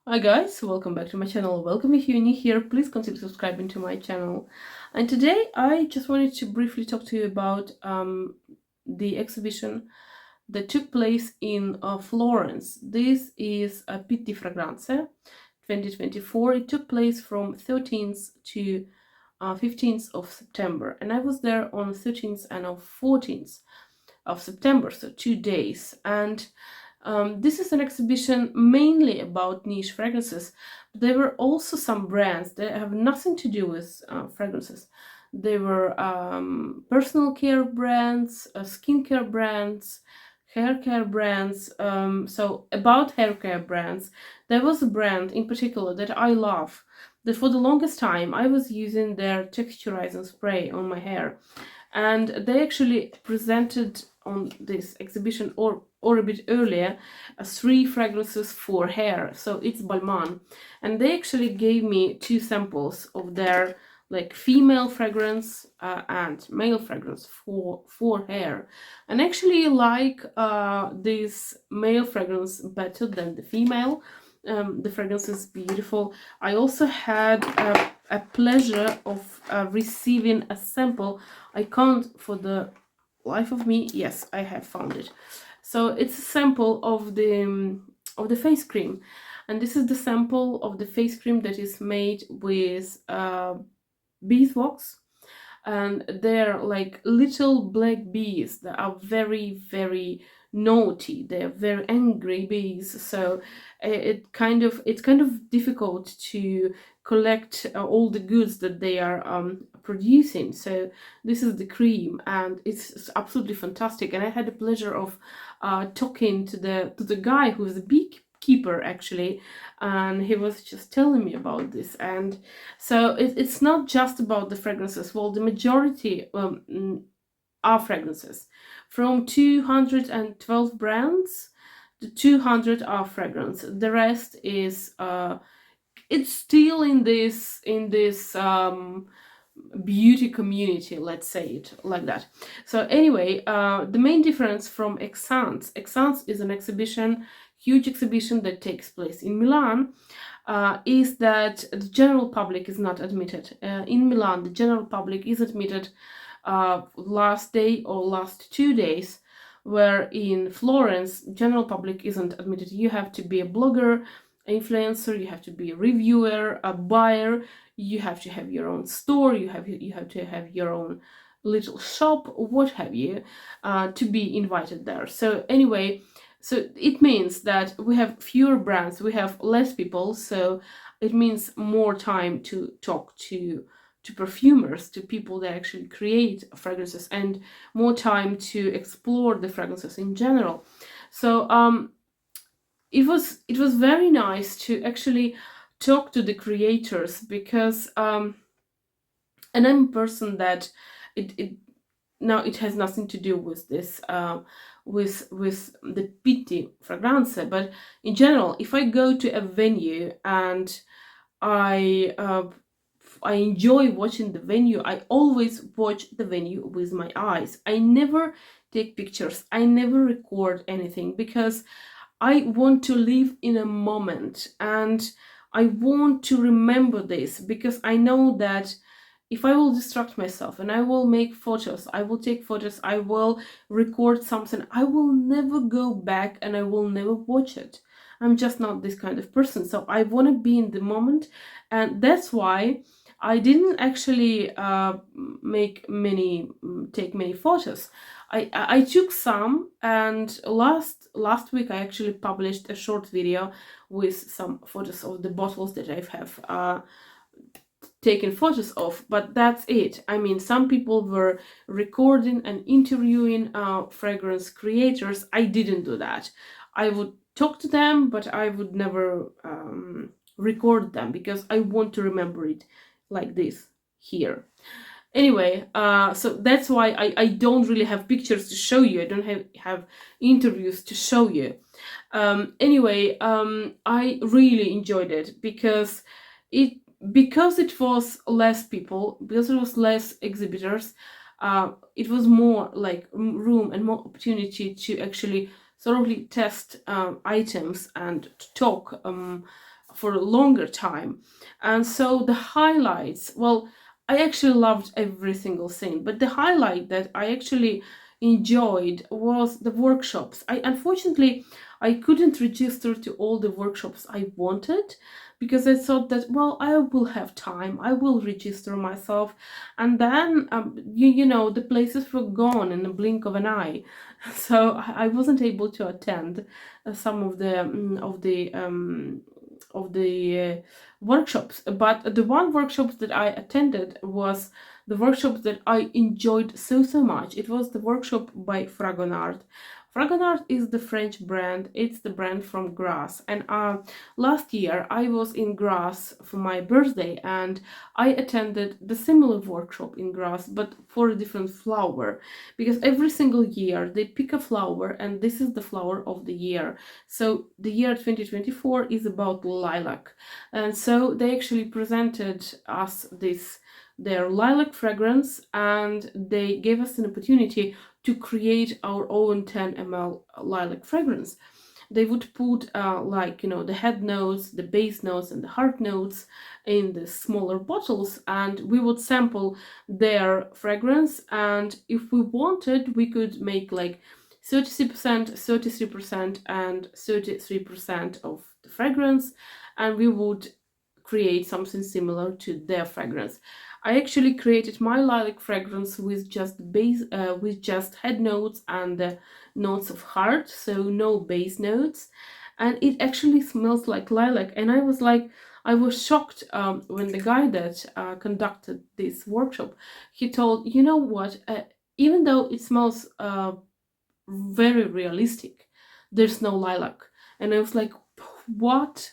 Hi guys, welcome back to my channel. Welcome if you're new here, please consider subscribing to my channel. And today I just wanted to briefly talk to you about the exhibition that took place in Florence. This is a Pitti Fragranze 2024. It took place from 13th to 15th of September, and I was there on 13th and 14th of September, so 2 days. And this is an exhibition mainly about niche fragrances, but there were also some brands that have nothing to do with fragrances. There were personal care brands, skincare brands, hair care brands. So about hair care brands, there was a brand in particular that I love, that for the longest time I was using their texturizing spray on my hair, and they actually presented on this exhibition or a bit earlier 3 fragrances for hair. So it's Balmain, and they actually gave me 2 samples of their like female fragrance and male fragrance for hair, and actually like this male fragrance better than the female. The fragrance is beautiful. I also had a pleasure of receiving a sample. I can't for the life of me. Yes, I have found it. So it's a sample of the face cream, and this is the sample of the face cream that is made with beeswax, and they're like little black bees that are very, very naughty. They're very angry bees, so it's kind of difficult to collect all the goods that they are producing. So this is the cream, and it's absolutely fantastic. And I had the pleasure of talking to the guy who's a beekeeper actually, and he was just telling me about this. And so it's not just about the fragrances. Well, the majority are fragrances. From 212 brands, the 200 are fragrance. The rest is it's still in this beauty community, let's say it like that. So anyway, the main difference from Exance is an exhibition, huge exhibition that takes place in Milan, is that the general public is not admitted. In Milan, the general public is admitted last day or last 2 days, where in Florence, general public isn't admitted. You have to be a blogger, influencer, you have to be a reviewer, a buyer, you have to have your own store, you have to have your own little shop, what have you, to be invited there. So anyway, so it means that we have fewer brands, we have less people, so it means more time to talk to perfumers, to people that actually create fragrances, and more time to explore the fragrances in general. So it was very nice to actually talk to the creators, because and I'm a person that it now it has nothing to do with this with the Pitti Fragranze, but in general, if I go to a venue and I enjoy watching the venue, I always watch the venue with my eyes. I never take pictures, I never record anything, because I want to live in a moment, and I want to remember this, because I know that if I will distract myself and I will make photos, I will take photos, I will record something, I will never go back and I will never watch it. I'm just not this kind of person. So I want to be in the moment, and that's why I didn't actually take many photos. I took some, and last week I actually published a short video with some photos of the bottles that I have taken photos of, but that's it. I mean, some people were recording and interviewing fragrance creators. I didn't do that. I would talk to them, but I would never record them, because I want to remember it like this here. Anyway, so that's why I don't really have pictures to show you. I don't have interviews to show you. Anyway, I really enjoyed it, because it was less people, because it was less exhibitors. It was more like room and more opportunity to actually thoroughly test items and to talk for a longer time. And so the highlights, well, I actually loved every single thing, but the highlight that I actually enjoyed was the workshops. Unfortunately, I couldn't register to all the workshops I wanted, because I thought that, well, I will have time, I will register myself, and then you know, the places were gone in the blink of an eye. So I wasn't able to attend some of the workshops. But the one workshop that I attended was the workshop that I enjoyed so much. It was the workshop by Fragonard. Fragonard is the French brand. It's the brand from Grasse. And last year I was in Grasse for my birthday, and I attended the similar workshop in Grasse, but for a different flower, because every single year they pick a flower, and this is the flower of the year. So the year 2024 is about lilac, and so they actually presented us their lilac fragrance, and they gave us an opportunity to create our own 10 ml lilac fragrance. They would put like, you know, the head notes, the base notes, and the heart notes in the smaller bottles, and we would sample their fragrance, and if we wanted, we could make like 33%, 33%, and 33% of the fragrance, and we would create something similar to their fragrance. I actually created my lilac fragrance with just base, with just head notes and the notes of heart, so no base notes, and it actually smells like lilac. And I was shocked when the guy that conducted this workshop, he told, you know what, even though it smells very realistic, there's no lilac. And I was like, what?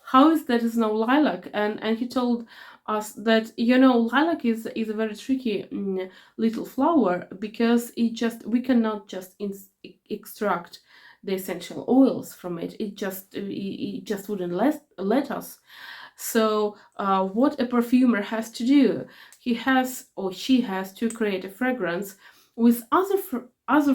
How is that is no lilac? And he told us that, you know, lilac is a very tricky little flower, because we cannot just extract the essential oils from it. It just wouldn't let us. So what a perfumer has to do, he has or she has to create a fragrance with other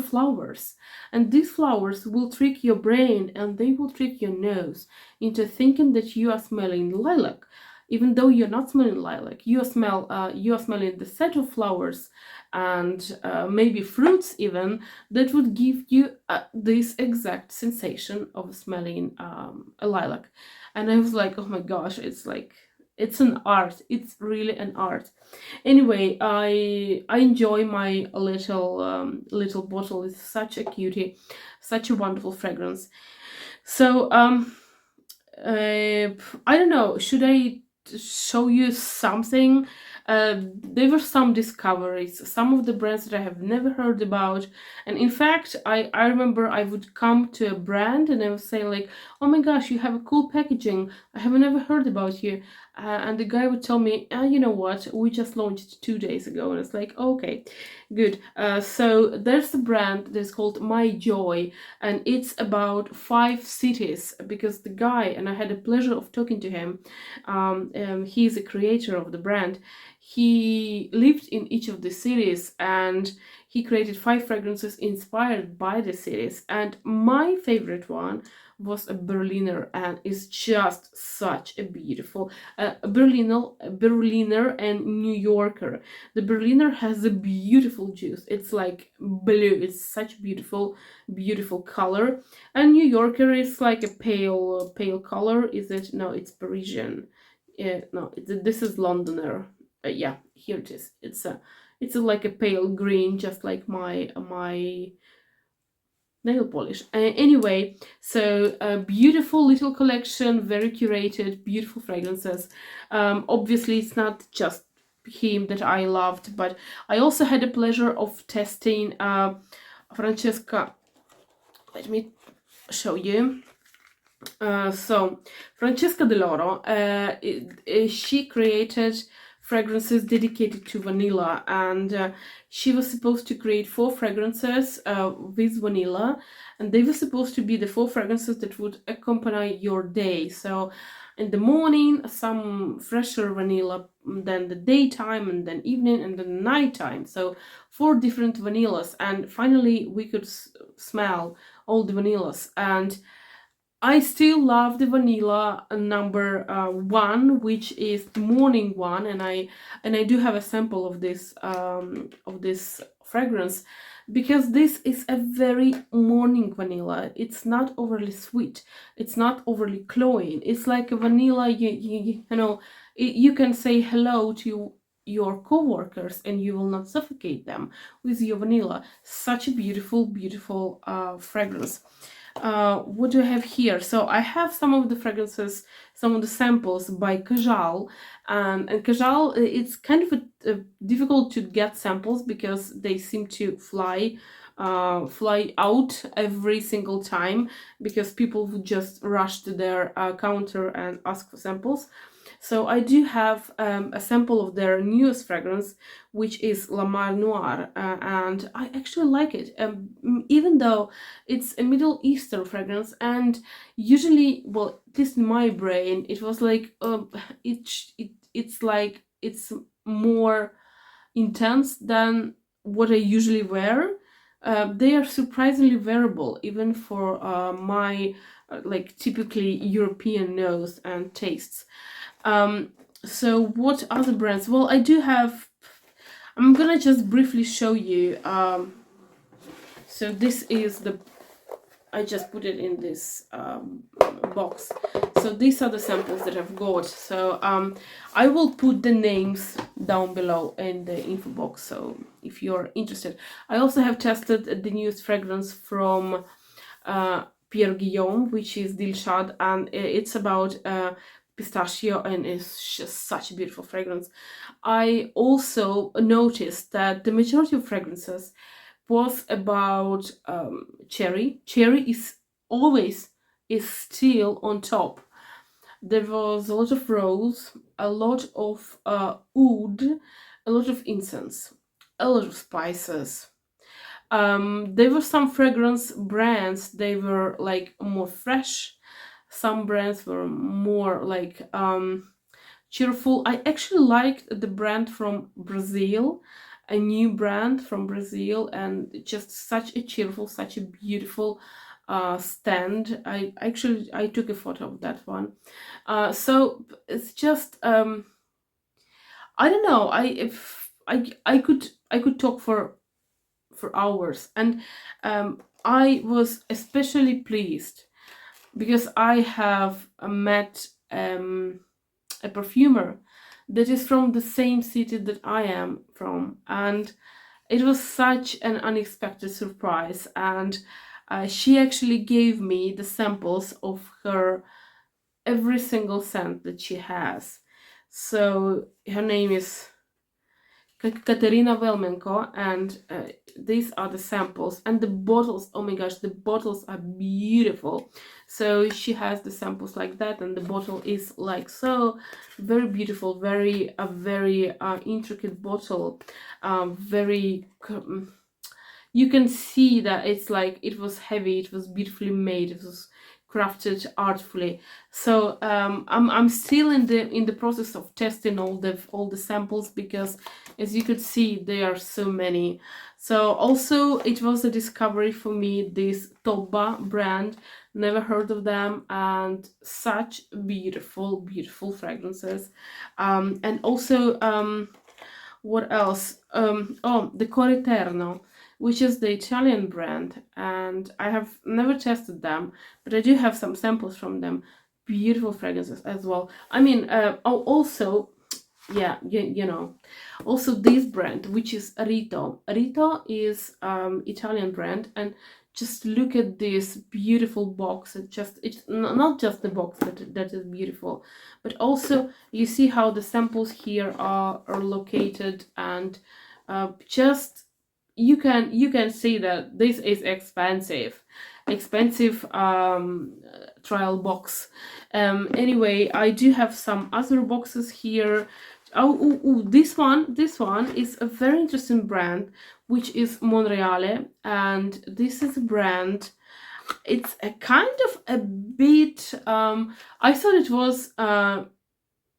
flowers, and these flowers will trick your brain and they will trick your nose into thinking that you are smelling lilac, even though you're not smelling lilac. You are smelling the set of flowers and maybe fruits even, that would give you this exact sensation of smelling a lilac. And I was like, oh my gosh, it's an art. It's really an art. Anyway, I enjoy my little bottle. It's such a cutie, such a wonderful fragrance. So I don't know, should I show you something? There were some discoveries, some of the brands that I have never heard about, and in fact I remember I would come to a brand and I would say like, oh my gosh, you have a cool packaging, I have never heard about you, and the guy would tell me, you know what, we just launched 2 days ago. And it's like, okay, good. So there's a brand that's called My Joy, and it's about 5 cities, because the guy, and I had the pleasure of talking to him, he's a creator of the brand. He lived in each of the cities and he created 5 fragrances inspired by the cities, and my favorite one was a Berliner, and it's just such a beautiful Berliner and New Yorker. The Berliner has a beautiful juice. It's like blue. It's such beautiful color. And New Yorker is like a pale color. Is it? No, it's Parisian. No, this is Londoner. Yeah, here it is. It's like a pale green, just like my nail polish. Anyway, so a beautiful little collection, very curated, beautiful fragrances. Obviously, it's not just him that I loved, but I also had the pleasure of testing Francesca. Let me show you. So Francesca DELL'ORO, she created fragrances dedicated to vanilla, and she was supposed to create 4 fragrances with vanilla, and they were supposed to be the 4 fragrances that would accompany your day. So in the morning, some fresher vanilla, then the daytime, and then evening, and then nighttime. So 4 different vanillas, and finally we could smell all the vanillas. And I still love the vanilla number 1, which is the morning one, and I do have a sample of this fragrance, because this is a very morning vanilla. It's not overly sweet, it's not overly cloying. It's like a vanilla, you know, you can say hello to your co-workers and you will not suffocate them with your vanilla. Such a beautiful fragrance. What do I have here? So I have some of the fragrances, some of the samples by Kajal, and Kajal, it's kind of difficult to get samples because they seem to fly out every single time, because people would just rush to their counter and ask for samples. So I do have a sample of their newest fragrance, which is La Mar Noir, and I actually like it, even though it's a Middle Eastern fragrance, and usually, well, at least in my brain, it was like it's like it's more intense than what I usually wear. They are surprisingly wearable, even for my like typically European nose and tastes. So what other brands? Well, I do have, I'm gonna just briefly show you. So this is the, I just put it in this box. So these are the samples that I've got. So I will put the names down below in the info box, so if you're interested. I also have tested the newest fragrance from Pierre Guillaume, which is Dilshad, and it's about pistachio, and it's just such a beautiful fragrance. I also noticed that the majority of fragrances was about cherry. Cherry is still on top. There was a lot of rose, a lot of oud, a lot of incense, a lot of spices. There were some fragrance brands, they were like more fresh. Some brands were more like cheerful. I actually liked the brand from Brazil, a new brand from Brazil, and just such a cheerful, such a beautiful stand. I took a photo of that one. So it's just I don't know. I could talk for hours, and I was especially pleased because I have met a perfumer that is from the same city that I am from, and it was such an unexpected surprise. And she actually gave me the samples of her every single scent that she has. So her name is Katerina Velmenko, and these are the samples, and the bottles, oh my gosh, the bottles are beautiful. So she has the samples like that, and the bottle is like so very beautiful, very intricate bottle, very you can see that it's like it was heavy, it was beautifully made, it was crafted artfully. So I'm still in the process of testing all the samples, because as you could see, there are so many. So also it was a discovery for me, this Toba brand. Never heard of them, and such beautiful fragrances. And also what else? Oh, the Cuore Eterno, which is the Italian brand, and I have never tested them, but I do have some samples from them. Beautiful fragrances as well. I mean, also, yeah, you know, also this brand, which is Rito. Rito is Italian brand, and just look at this beautiful box. It's not just the box that is beautiful, but also you see how the samples here are located, and just you can see that this is expensive trial box. Anyway, I do have some other boxes here. This one is a very interesting brand, which is Monreale, and this is a brand, it's a kind of a bit I thought it was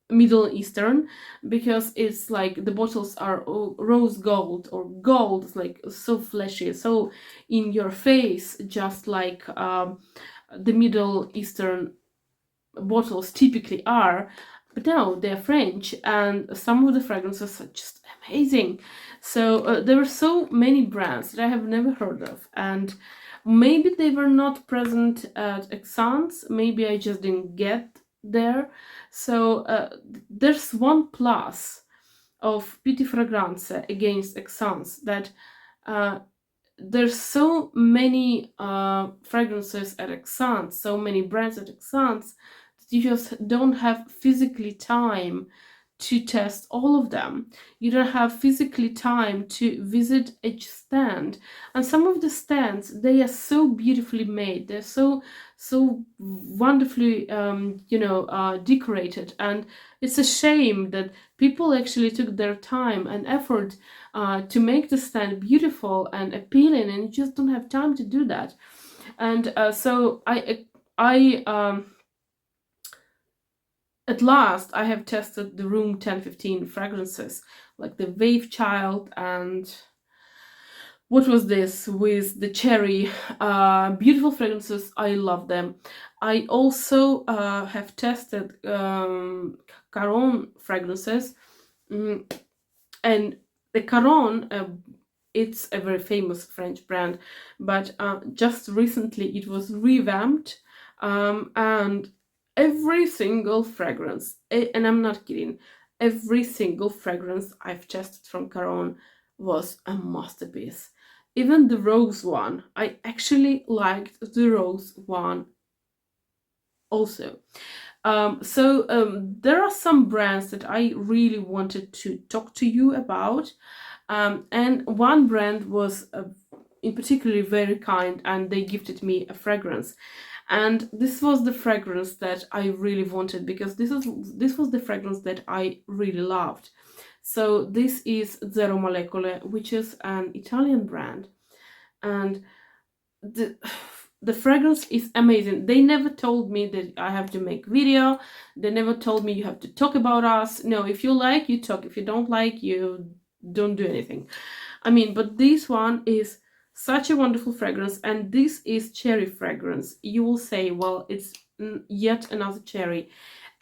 Middle Eastern, because it's like the bottles are rose gold, or gold, like so fleshy, so in your face, just like the Middle Eastern bottles typically are, but no, they're French, and some of the fragrances are just amazing. So there are so many brands that I have never heard of, and maybe they were not present at Exans, maybe I just didn't get there. So there's one plus of Pitti Fragranze against Exans, that there's so many fragrances at Exans, so many brands at Exans, that you just don't have physically time to test all of them. You don't have physically time to visit each stand, and some of the stands, they are so beautifully made, they're so wonderfully decorated, and it's a shame that people actually took their time and effort to make the stand beautiful and appealing, and you just don't have time to do that. And so I at last I have tested the Room 1015 fragrances, like the Wave Child and what was this with the cherry. Beautiful fragrances, I love them. I also have tested Caron fragrances, and the Caron, it's a very famous French brand, but just recently it was revamped, and every single fragrance, and I'm not kidding, every single fragrance I've tested from Caron was a masterpiece. Even the rose one, I actually liked the rose one also. There are some brands that I really wanted to talk to you about, and one brand was in particularly very kind, and they gifted me a fragrance. And this was the fragrance that I really wanted, because this was the fragrance that I really loved. So this is Zero Molecole, which is an Italian brand, and the fragrance is amazing. They never told me that I have to make video. They never told me you have to talk about us. No, if you like, you talk. If you don't like, you don't do anything. I mean, but this one is such a wonderful fragrance, and this is cherry fragrance. You will say, well, it's yet another cherry.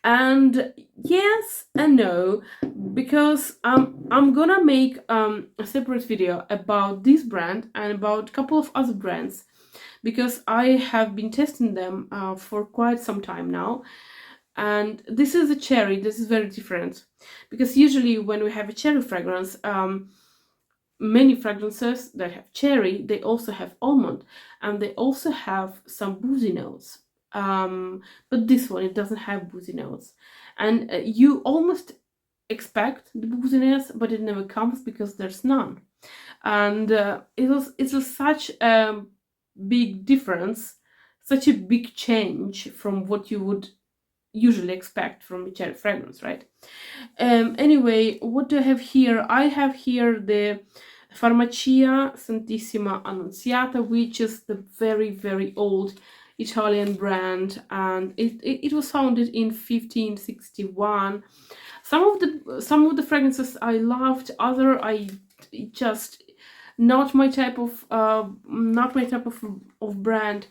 And yes and no, because I'm gonna make a separate video about this brand and about a couple of other brands, because I have been testing them for quite some time now. And this is a cherry. This is very different, because usually when we have a cherry fragrance, many fragrances that have cherry, they also have almond, and they also have some boozy notes. But this one, it doesn't have boozy notes, and you almost expect the booziness, but it never comes because there's none. And it was such a big difference, such a big change from what you would usually expect from a cherry fragrance, right? Anyway, what do I have here? I have here the Farmacia Santissima Annunziata, which is the very, very old Italian brand, and it was founded in 1561. Some of the fragrances I loved, other I just not my type of brand.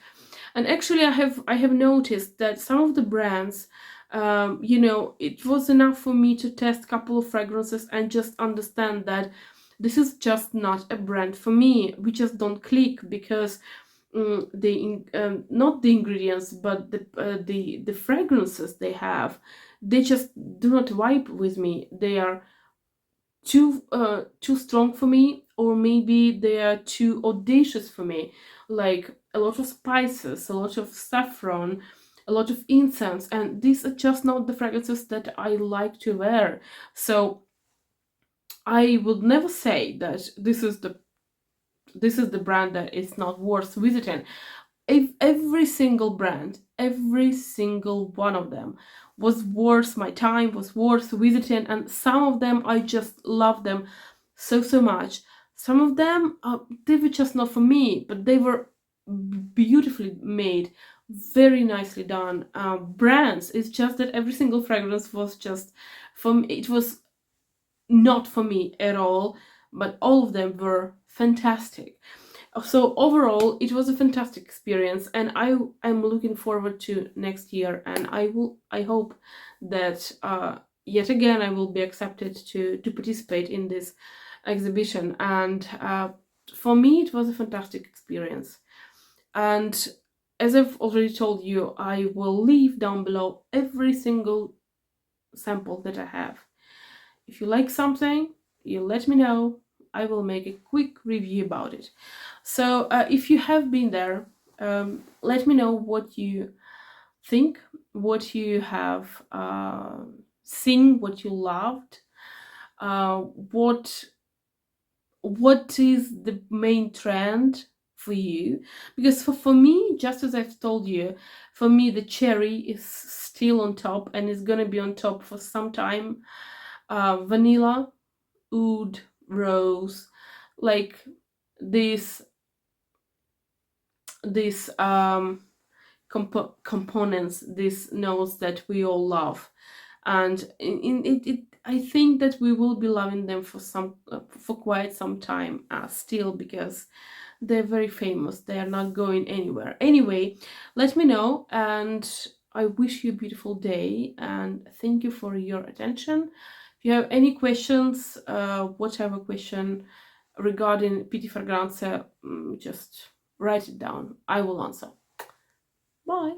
And actually I have noticed that some of the brands, it was enough for me to test a couple of fragrances and just understand that this is just not a brand for me. We just don't click, because not the ingredients, but the fragrances they have, they just do not vibe with me. They are too strong for me, or maybe they are too audacious for me, like a lot of spices, a lot of saffron, a lot of incense, and these are just not the fragrances that I like to wear. So I would never say that this is the brand that is not worth visiting. If every single brand, every single one of them was worth my time, was worth visiting, and some of them I just love them so much. Some of them they were just not for me, but they were beautifully made, very nicely done brands. It's just that every single fragrance was just from it was not for me at all, but all of them were fantastic. So overall, it was a fantastic experience, and I'm looking forward to next year, and I hope that yet again I will be accepted to participate in this exhibition. And for me, it was a fantastic experience. And as I've already told you, I will leave down below every single sample that I have. If you like something, you let me know. I will make a quick review about it. So if you have been there, let me know what you think, what you have seen, what you loved, what is the main trend for you. Because for me, just as I've told you, for me the cherry is still on top and is gonna be on top for some time. Vanilla, oud, rose, like these components, these notes that we all love. And in it I think that we will be loving them for for quite some time still, because they're very famous. They are not going anywhere. Anyway, let me know, and I wish you a beautiful day, and thank you for your attention. If you have any questions, whatever question regarding Pitti Fragranze, just write it down. I will answer. Bye.